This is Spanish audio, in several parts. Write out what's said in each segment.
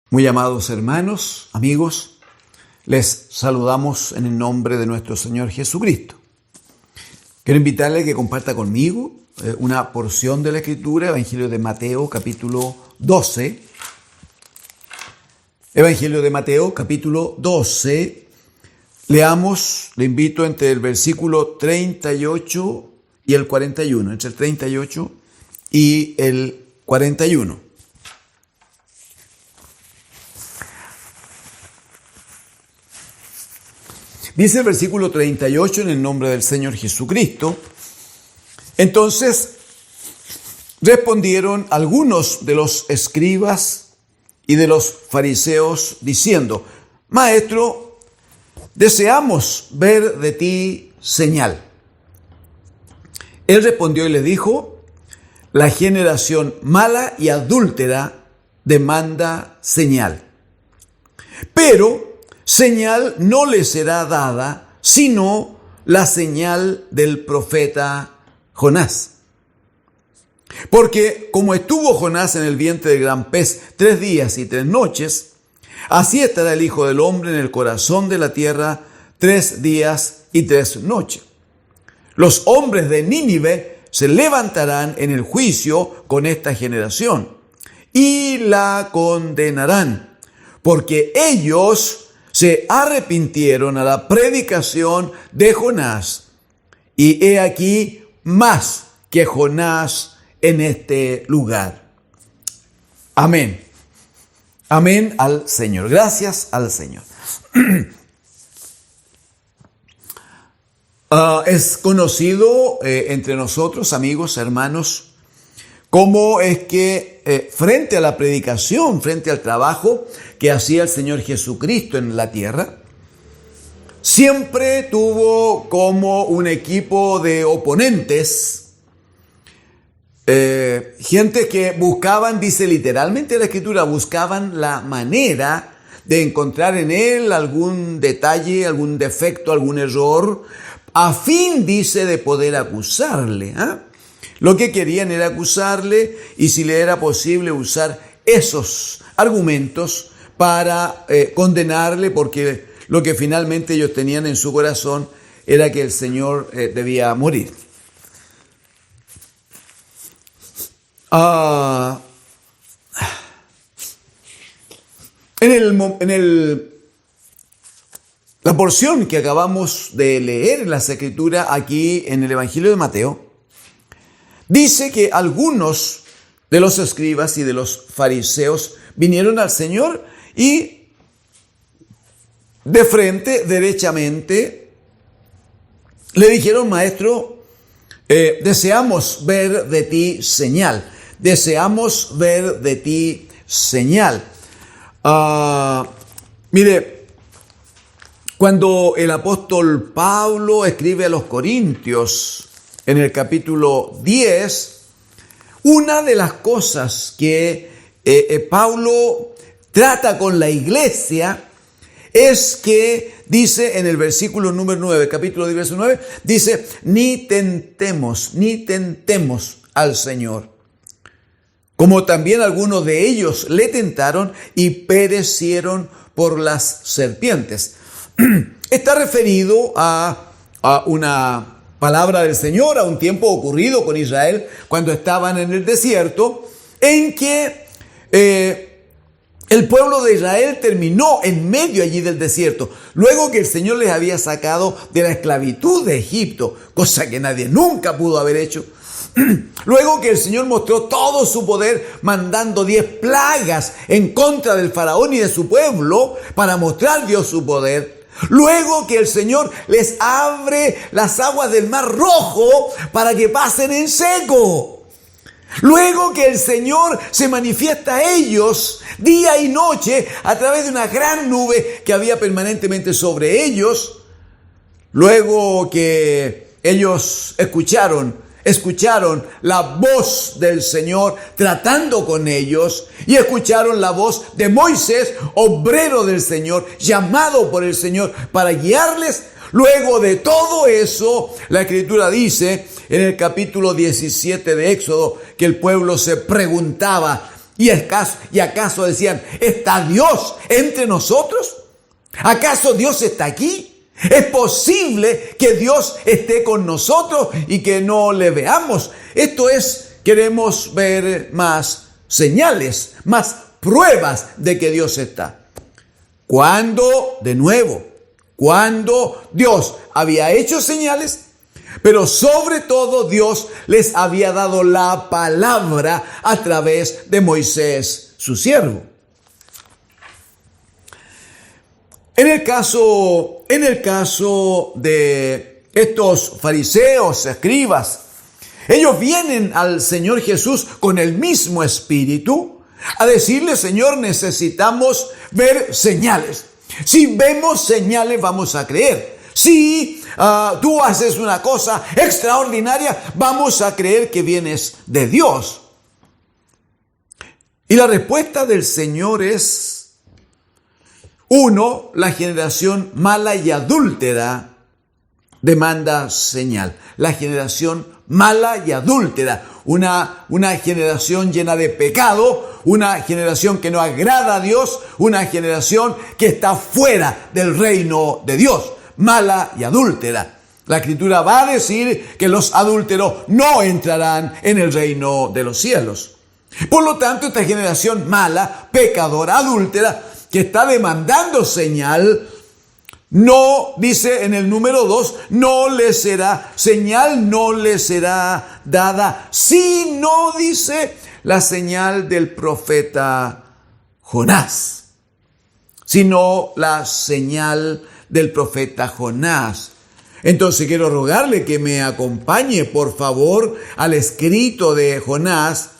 Muy amados hermanos, amigos, les saludamos en el nombre de nuestro Señor Jesucristo. Quiero invitarle a que comparta conmigo una porción de la Escritura, Evangelio de Mateo, capítulo 12. Evangelio de Mateo, capítulo 12. Leamos, le invito entre el versículo 38 y el 41, entre el 38 y el 41. Dice el versículo 38 en el nombre del Señor Jesucristo. Entonces respondieron algunos de los escribas y de los fariseos diciendo: Maestro, deseamos ver de ti señal. Él respondió y le dijo: la generación mala y adúltera demanda señal. Pero señal no le será dada, sino la señal del profeta Jonás. Porque como estuvo Jonás en el vientre del gran pez 3 días y 3 noches, así estará el Hijo del Hombre en el corazón de la tierra 3 días y 3 noches. Los hombres de Nínive se levantarán en el juicio con esta generación y la condenarán, porque ellos se arrepintieron a la predicación de Jonás, y he aquí más que Jonás en este lugar. Amén. Amén al Señor. Gracias al Señor. Es conocido entre nosotros, amigos, hermanos, cómo es que frente a la predicación, frente al trabajo que hacía el Señor Jesucristo en la tierra, siempre tuvo como un equipo de oponentes, gente que buscaban, dice literalmente la Escritura, buscaban la manera de encontrar en él algún detalle, algún defecto, algún error, a fin, dice, de poder acusarle. Lo que querían era acusarle, y si le era posible usar esos argumentos para condenarle, porque lo que finalmente ellos tenían en su corazón era que el Señor debía morir. La porción que acabamos de leer en las Escrituras aquí en el Evangelio de Mateo dice que algunos de los escribas y de los fariseos vinieron al Señor y de frente, derechamente, le dijeron: Maestro, deseamos ver de ti señal. Deseamos ver de ti señal. Mire, cuando el apóstol Pablo escribe a los Corintios en el capítulo 10, una de las cosas que Pablo trata con la iglesia es que dice en el versículo número 9, capítulo 10, verso 9, dice: ni tentemos al Señor, como también algunos de ellos le tentaron y perecieron por las serpientes. Está referido a una palabra del Señor, a un tiempo ocurrido con Israel cuando estaban en el desierto, en que el pueblo de Israel terminó en medio allí del desierto, luego que el Señor les había sacado de la esclavitud de Egipto, cosa que nadie nunca pudo haber hecho. Luego que el Señor mostró todo su poder mandando 10 plagas en contra del faraón y de su pueblo para mostrar Dios su poder. Luego que el Señor les abre las aguas del Mar Rojo para que pasen en seco. Luego que el Señor se manifiesta a ellos día y noche a través de una gran nube que había permanentemente sobre ellos. Luego que ellos escucharon la voz del Señor tratando con ellos, y escucharon la voz de Moisés, obrero del Señor, llamado por el Señor para guiarles. Luego de todo eso, la Escritura dice en el capítulo 17 de Éxodo que el pueblo se preguntaba: ¿Y acaso decían, ¿está Dios entre nosotros? ¿Acaso Dios está aquí? ¿Es posible que Dios esté con nosotros y que no le veamos? Esto es, queremos ver más señales, más pruebas de que Dios está. Cuando Dios había hecho señales, pero sobre todo Dios les había dado la palabra a través de Moisés, su siervo. En el caso de estos fariseos, escribas, ellos vienen al Señor Jesús con el mismo espíritu a decirle, Señor, necesitamos ver señales. Si vemos señales, vamos a creer. Si tú haces una cosa extraordinaria, vamos a creer que vienes de Dios. Y la respuesta del Señor es, uno, la generación mala y adúltera demanda señal. La generación mala y adúltera, una generación llena de pecado, una generación que no agrada a Dios, una generación que está fuera del reino de Dios. Mala y adúltera. La Escritura va a decir que los adúlteros no entrarán en el reino de los cielos. Por lo tanto, esta generación mala, pecadora, adúltera, que está demandando señal, no, dice en el número 2, no le será señal, no le será dada, sino, dice, la señal del profeta Jonás. Sino la señal del profeta Jonás. Entonces quiero rogarle que me acompañe, por favor, al escrito de Jonás.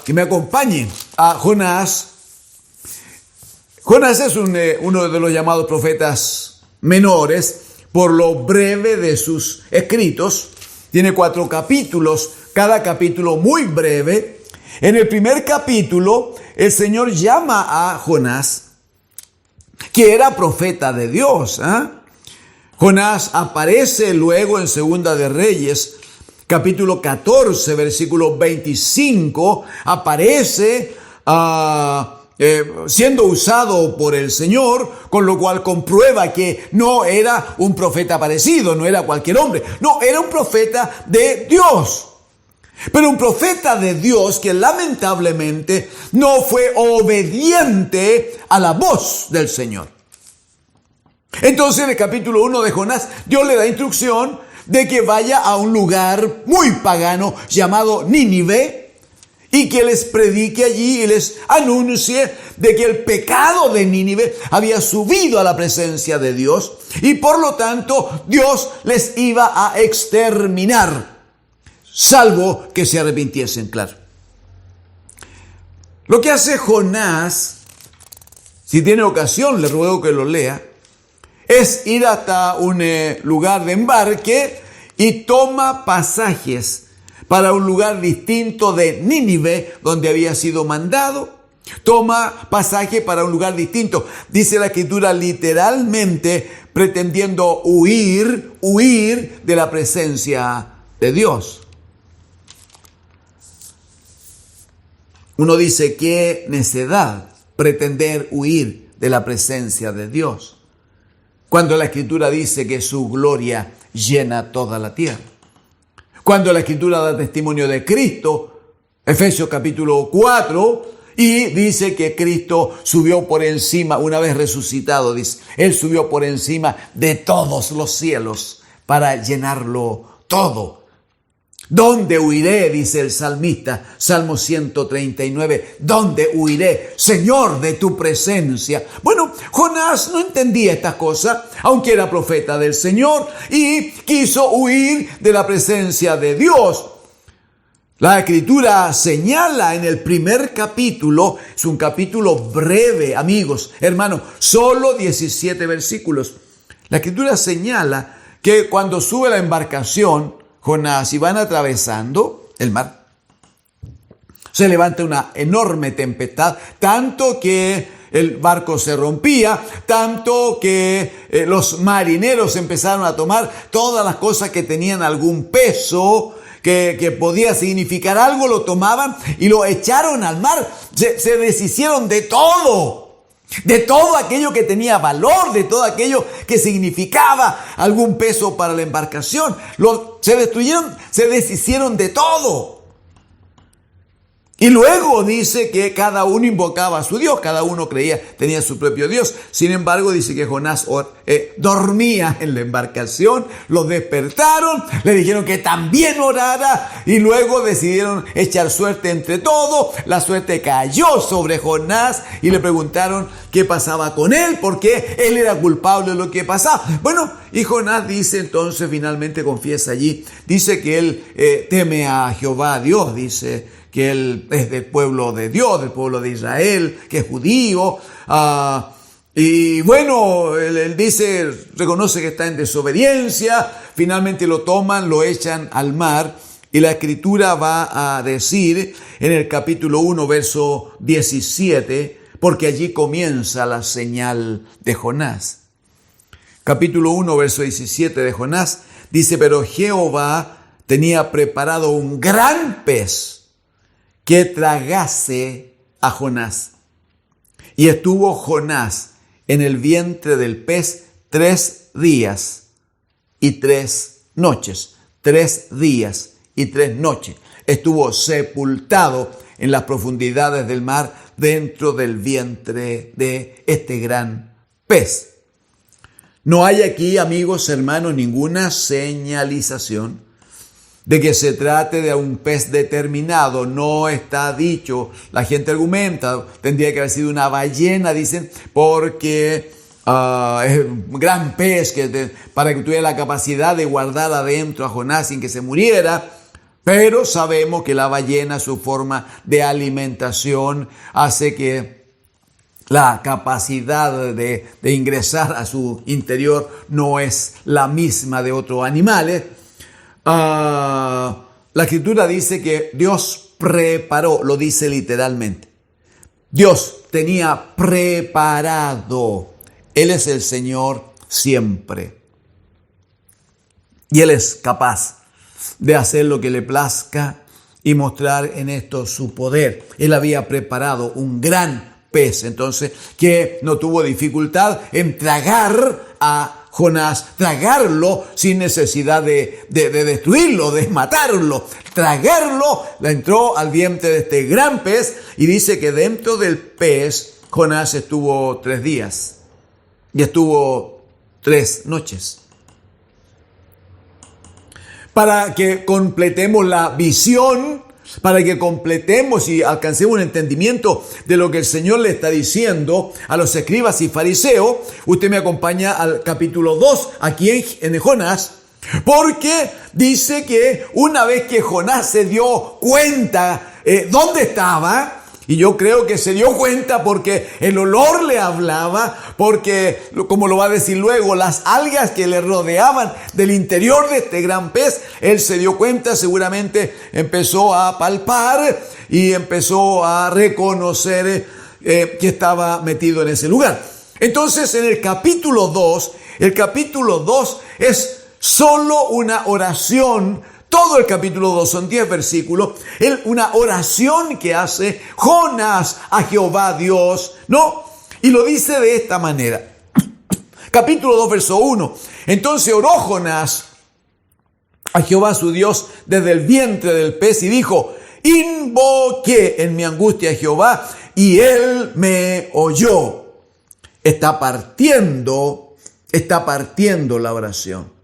Que me acompañe a Jonás. Jonás es uno de los llamados profetas menores por lo breve de sus escritos. Tiene 4 capítulos, cada capítulo muy breve. En el primer capítulo, el Señor llama a Jonás, que era profeta de Dios. Jonás aparece luego en Segunda de Reyes, capítulo 14, versículo 25, aparece siendo usado por el Señor, con lo cual comprueba que no era un profeta aparecido, no era cualquier hombre, no, era un profeta de Dios. Pero un profeta de Dios que lamentablemente no fue obediente a la voz del Señor. Entonces en el capítulo 1 de Jonás, Dios le da instrucción de que vaya a un lugar muy pagano llamado Nínive, y que les predique allí y les anuncie de que el pecado de Nínive había subido a la presencia de Dios y por lo tanto Dios les iba a exterminar, salvo que se arrepintiesen, claro. Lo que hace Jonás, si tiene ocasión, le ruego que lo lea, es ir hasta un lugar de embarque y toma pasajes para un lugar distinto de Nínive, donde había sido mandado. Toma pasaje para un lugar distinto. Dice la Escritura literalmente pretendiendo huir de la presencia de Dios. Uno dice, qué necedad pretender huir de la presencia de Dios, cuando la Escritura dice que su gloria llena toda la tierra. Cuando la Escritura da testimonio de Cristo, Efesios capítulo 4, y dice que Cristo subió por encima, una vez resucitado, dice, Él subió por encima de todos los cielos para llenarlo todo. ¿Dónde huiré? Dice el salmista, Salmo 139. ¿Dónde huiré, Señor, de tu presencia? Bueno, Jonás no entendía estas cosas, aunque era profeta del Señor, y quiso huir de la presencia de Dios. La Escritura señala en el primer capítulo, es un capítulo breve, amigos, hermanos, solo 17 versículos. La Escritura señala que cuando sube la embarcación, Jonás, y van atravesando el mar, se levanta una enorme tempestad, tanto que el barco se rompía, tanto que los marineros empezaron a tomar todas las cosas que tenían algún peso, que podía significar algo, lo tomaban y lo echaron al mar. Se deshicieron de todo aquello que tenía valor, de todo aquello que significaba algún peso para la embarcación. Se deshicieron de todo. Y luego dice que cada uno invocaba a su Dios, cada uno tenía su propio Dios. Sin embargo, dice que Jonás dormía en la embarcación, lo despertaron, le dijeron que también orara y luego decidieron echar suerte entre todos. La suerte cayó sobre Jonás y le preguntaron qué pasaba con él, porque él era culpable de lo que pasaba. Bueno, y Jonás dice entonces, finalmente confiesa allí, dice que él teme a Jehová, Dios, dice que él es del pueblo de Dios, del pueblo de Israel, que es judío. Y bueno, él dice, reconoce que está en desobediencia, finalmente lo toman, lo echan al mar, y la Escritura va a decir en el capítulo 1, verso 17, porque allí comienza la señal de Jonás. Capítulo 1, verso 17 de Jonás, dice, pero Jehová tenía preparado un gran pez que tragase a Jonás. Y estuvo Jonás en el vientre del pez 3 días y 3 noches. 3 días y 3 noches. Estuvo sepultado en las profundidades del mar dentro del vientre de este gran pez. No hay aquí, amigos, hermanos, ninguna señalización de que se trate de un pez determinado. No está dicho. La gente argumenta, tendría que haber sido una ballena, dicen, porque es un gran pez para que tuviera la capacidad de guardar adentro a Jonás sin que se muriera. Pero sabemos que la ballena, su forma de alimentación, hace que la capacidad de ingresar a su interior no es la misma de otros animales. La Escritura dice que Dios preparó, lo dice literalmente. Dios tenía preparado. Él es el Señor siempre. Y Él es capaz de hacer lo que le plazca y mostrar en esto su poder. Él había preparado un gran pez, entonces, que no tuvo dificultad en tragar a Jonás, tragarlo sin necesidad de destruirlo, de matarlo. Tragarlo, le entró al vientre de este gran pez y dice que dentro del pez Jonás estuvo 3 días y estuvo 3 noches. Para que completemos la visión, para que completemos y alcancemos un entendimiento de lo que el Señor le está diciendo a los escribas y fariseos, usted me acompaña al capítulo 2, aquí en Jonás, porque dice que una vez que Jonás se dio cuenta dónde estaba, y yo creo que se dio cuenta porque el olor le hablaba, porque, como lo va a decir luego, las algas que le rodeaban del interior de este gran pez, él se dio cuenta, seguramente empezó a palpar y empezó a reconocer que estaba metido en ese lugar. Entonces, en el capítulo 2 es solo una oración. Todo el capítulo 2 son 10 versículos, una oración que hace Jonás a Jehová Dios, ¿no? Y lo dice de esta manera. Capítulo 2, verso 1. Entonces oró Jonás a Jehová su Dios desde el vientre del pez y dijo, invoqué en mi angustia a Jehová y él me oyó. Está partiendo la oración.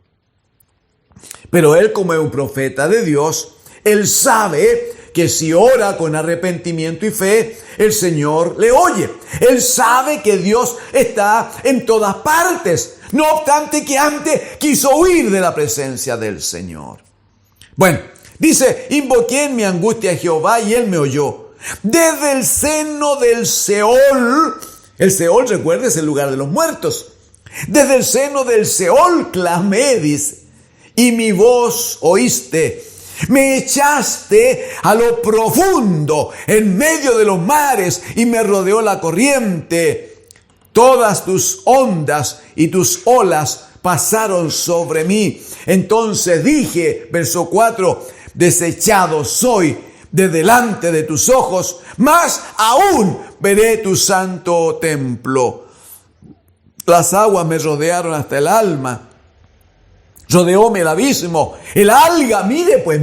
Pero él, como es un profeta de Dios, él sabe que si ora con arrepentimiento y fe, el Señor le oye. Él sabe que Dios está en todas partes, no obstante que antes quiso huir de la presencia del Señor. Bueno, dice, invoqué en mi angustia a Jehová y él me oyó. Desde el seno del Seol, el Seol, recuerda, es el lugar de los muertos. Desde el seno del Seol clamé, dice, y mi voz oíste. Me echaste a lo profundo, en medio de los mares, y me rodeó la corriente. Todas tus ondas y tus olas pasaron sobre mí. Entonces dije, verso 4, desechado soy de delante de tus ojos, mas aún veré tu santo templo. Las aguas me rodearon hasta el alma. Rodeóme el abismo, el alga, mire pues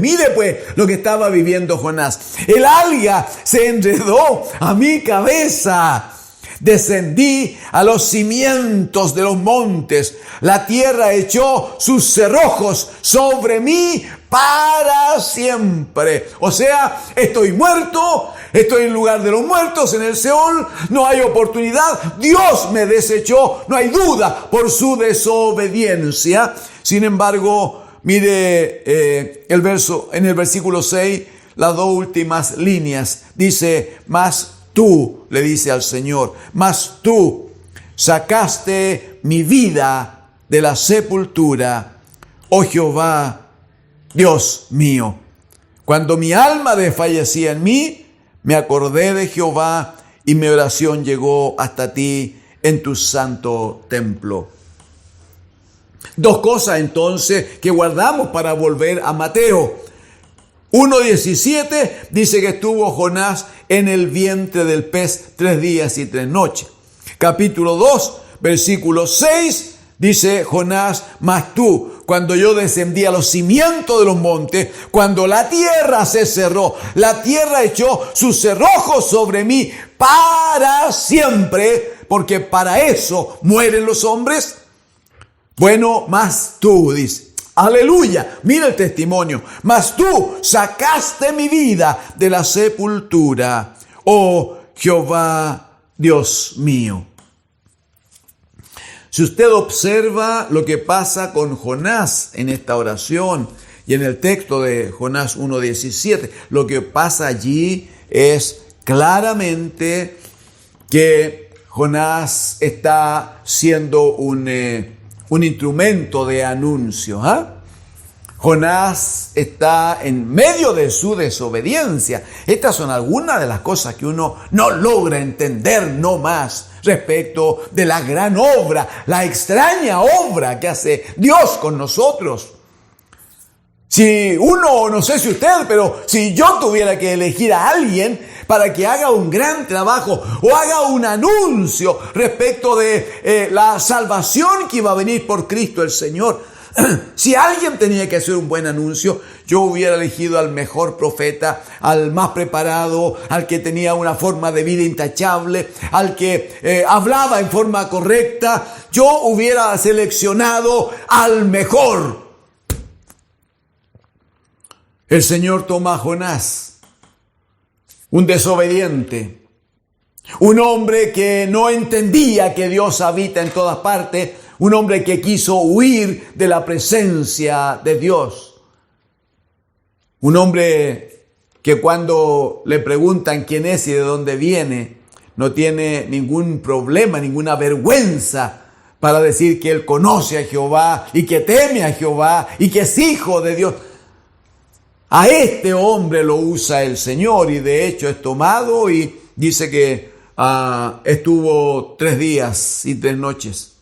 lo que estaba viviendo Jonás. El alga se enredó a mi cabeza. Descendí a los cimientos de los montes. La tierra echó sus cerrojos sobre mí para siempre. O sea, estoy muerto, estoy en lugar de los muertos, en el Seol, no hay oportunidad. Dios me desechó, no hay duda, por su desobediencia. Sin embargo, mire en el versículo 6, las dos últimas líneas, dice, mas tú, le dice al Señor, mas tú sacaste mi vida de la sepultura, oh Jehová, Dios mío. Cuando mi alma desfallecía en mí, me acordé de Jehová y mi oración llegó hasta ti en tu santo templo. Dos cosas entonces que guardamos para volver a Mateo. 1:17 dice que estuvo Jonás en el vientre del pez 3 días y 3 noches. Capítulo 2, versículo 6 dice Jonás, mas tú, cuando yo descendí a los cimientos de los montes, cuando la tierra se cerró, la tierra echó sus cerrojos sobre mí para siempre, porque para eso mueren los hombres. Bueno, mas tú, dice, aleluya, mira el testimonio, mas tú sacaste mi vida de la sepultura, oh Jehová, Dios mío. Si usted observa lo que pasa con Jonás en esta oración y en el texto de Jonás 1:17, lo que pasa allí es claramente que Jonás está siendo un instrumento de anuncio. Jonás está en medio de su desobediencia. Estas son algunas de las cosas que uno no logra entender no más respecto de la gran obra, la extraña obra que hace Dios con nosotros. Si uno, no sé si usted, pero si yo tuviera que elegir a alguien para que haga un gran trabajo o haga un anuncio respecto de la salvación que iba a venir por Cristo el Señor, si alguien tenía que hacer un buen anuncio, yo hubiera elegido al mejor profeta, al más preparado, al que tenía una forma de vida intachable, al que hablaba en forma correcta. Yo hubiera seleccionado al mejor. El Señor toma a Jonás, un desobediente, un hombre que no entendía que Dios habita en todas partes, un hombre que quiso huir de la presencia de Dios. Un hombre que cuando le preguntan quién es y de dónde viene, no tiene ningún problema, ninguna vergüenza para decir que él conoce a Jehová y que teme a Jehová y que es hijo de Dios. A este hombre lo usa el Señor y de hecho es tomado y dice que estuvo 3 días y 3 noches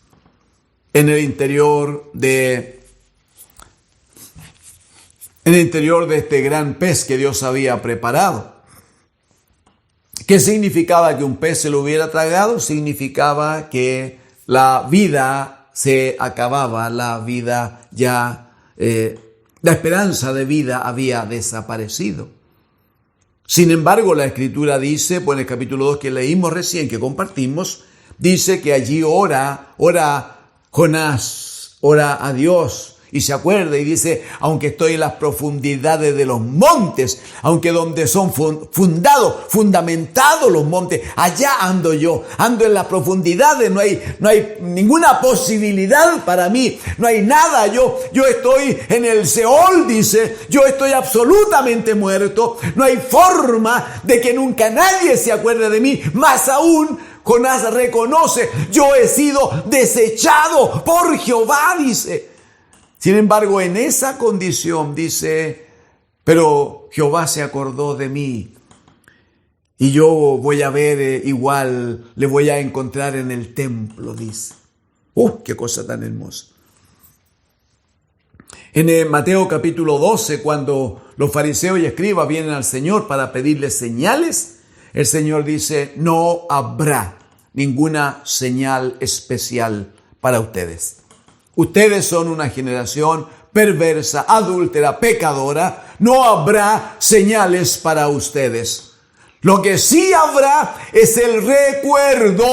en el interior de este gran pez que Dios había preparado. ¿Qué significaba que un pez se lo hubiera tragado? Significaba que la vida se acababa, la vida ya, la esperanza de vida había desaparecido. Sin embargo, la Escritura dice, pues en el capítulo 2 que leímos recién, que compartimos, dice que allí ora Jonás, ora a Dios y se acuerda y dice, aunque estoy en las profundidades de los montes, aunque donde son fundamentados los montes, allá ando yo, ando en las profundidades, no hay ninguna posibilidad para mí, no hay nada, yo estoy en el Seol, dice, yo estoy absolutamente muerto, no hay forma de que nunca nadie se acuerde de mí, más aún, Jonás reconoce, yo he sido desechado por Jehová, dice. Sin embargo, en esa condición, dice, pero Jehová se acordó de mí y yo voy a ver igual, le voy a encontrar en el templo, dice. ¡Qué cosa tan hermosa! En Mateo capítulo 12, cuando los fariseos y escribas vienen al Señor para pedirle señales, el Señor dice, no habrá ninguna señal especial para ustedes. Ustedes son una generación perversa, adúltera, pecadora. No habrá señales para ustedes. Lo que sí habrá es el recuerdo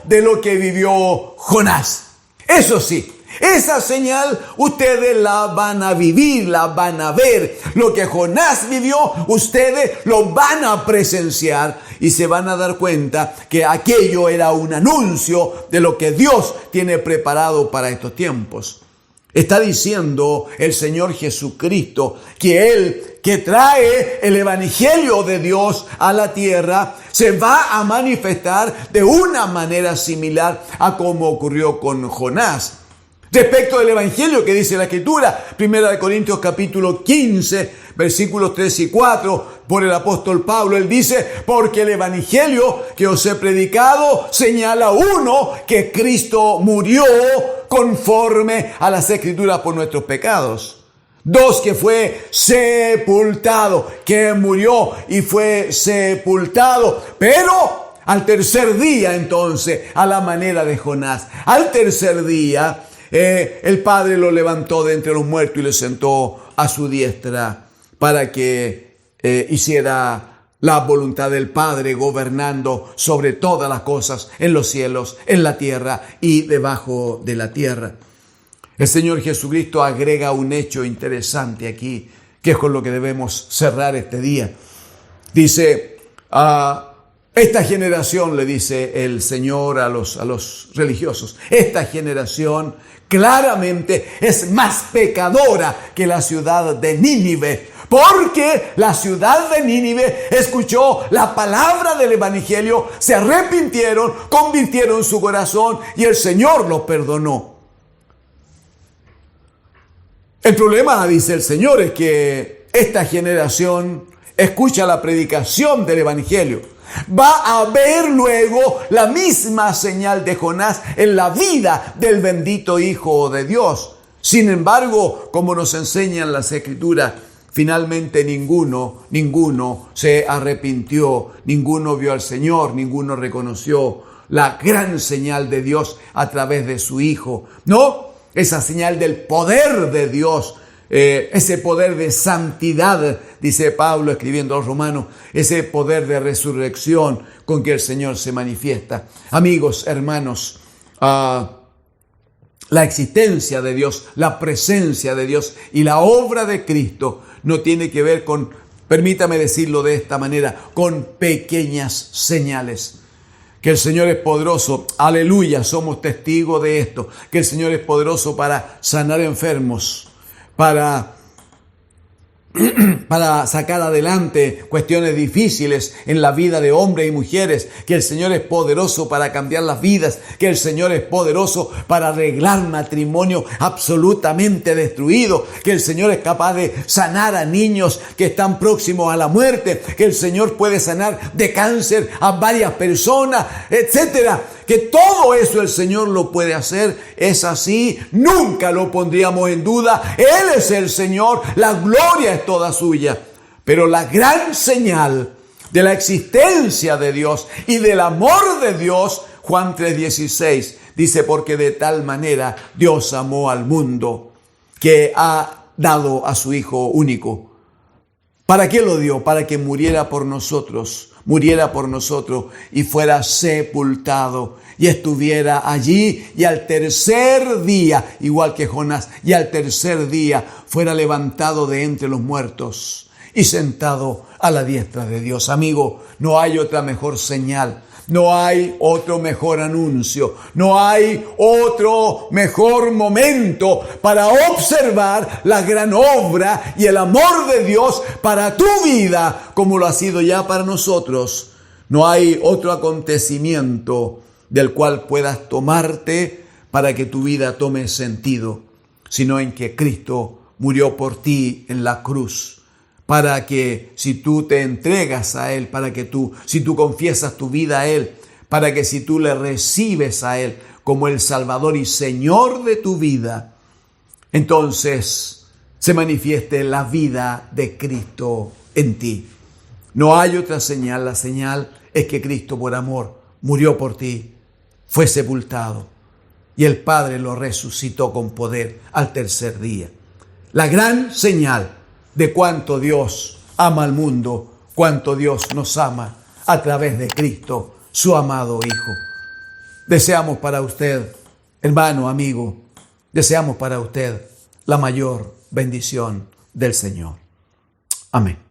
de lo que vivió Jonás. Eso sí, esa señal ustedes la van a vivir, la van a ver. Lo que Jonás vivió, ustedes lo van a presenciar y se van a dar cuenta que aquello era un anuncio de lo que Dios tiene preparado para estos tiempos. Está diciendo el Señor Jesucristo que Él, que trae el Evangelio de Dios a la tierra, se va a manifestar de una manera similar a como ocurrió con Jonás. Respecto del Evangelio que dice la Escritura, 1 Corintios capítulo 15, versículos 3 y 4, por el apóstol Pablo, él dice, porque el Evangelio que os he predicado señala uno, que Cristo murió conforme a las Escrituras por nuestros pecados. 2, que fue sepultado, que murió y fue sepultado, pero al tercer día entonces, a la manera de Jonás, al tercer día, el Padre lo levantó de entre los muertos y le sentó a su diestra para que hiciera la voluntad del Padre, gobernando sobre todas las cosas en los cielos, en la tierra y debajo de la tierra. El Señor Jesucristo agrega un hecho interesante aquí, que es con lo que debemos cerrar este día. Dice, esta generación, le dice el Señor a los religiosos, esta generación claramente es más pecadora que la ciudad de Nínive, porque la ciudad de Nínive escuchó la palabra del Evangelio, se arrepintieron, convirtieron su corazón y el Señor los perdonó. El problema, dice el Señor, es que esta generación escucha la predicación del Evangelio. Va a ver luego la misma señal de Jonás en la vida del bendito Hijo de Dios. Sin embargo, como nos enseñan las Escrituras, finalmente ninguno se arrepintió, ninguno vio al Señor, ninguno reconoció la gran señal de Dios a través de su Hijo. ¿No? Esa señal del poder de Dios, ese poder de santidad, dice Pablo escribiendo a los Romanos, ese poder de resurrección con que el Señor se manifiesta. Amigos, hermanos, la existencia de Dios, la presencia de Dios y la obra de Cristo no tiene que ver con, permítame decirlo de esta manera, con pequeñas señales. Que el Señor es poderoso, aleluya, somos testigos de esto, que el Señor es poderoso para sanar enfermos, para sacar adelante cuestiones difíciles en la vida de hombres y mujeres, que el Señor es poderoso para cambiar las vidas, que el Señor es poderoso para arreglar matrimonio absolutamente destruido, que el Señor es capaz de sanar a niños que están próximos a la muerte, que el Señor puede sanar de cáncer a varias personas, etcétera. Que todo eso el Señor lo puede hacer, es así, nunca lo pondríamos en duda. Él es el Señor, la gloria es toda suya. Pero la gran señal de la existencia de Dios y del amor de Dios, Juan 3:16, dice, porque de tal manera Dios amó al mundo que ha dado a su Hijo único. ¿Para qué lo dio? Para que muriera por nosotros y fuera sepultado y estuviera allí y al tercer día, igual que Jonás, y al tercer día fuera levantado de entre los muertos y sentado a la diestra de Dios. Amigo, no hay otra mejor señal. No hay otro mejor anuncio, no hay otro mejor momento para observar la gran obra y el amor de Dios para tu vida, como lo ha sido ya para nosotros. No hay otro acontecimiento del cual puedas tomarte para que tu vida tome sentido, sino en que Cristo murió por ti en la cruz, para que si tú te entregas a Él, si tú confiesas tu vida a Él, para que si tú le recibes a Él como el Salvador y Señor de tu vida, entonces se manifieste la vida de Cristo en ti. No hay otra señal. La señal es que Cristo por amor murió por ti, fue sepultado y el Padre lo resucitó con poder al tercer día. La gran señal de cuánto Dios ama al mundo, cuánto Dios nos ama a través de Cristo, su amado Hijo. Deseamos para usted, hermano, amigo, deseamos para usted la mayor bendición del Señor. Amén.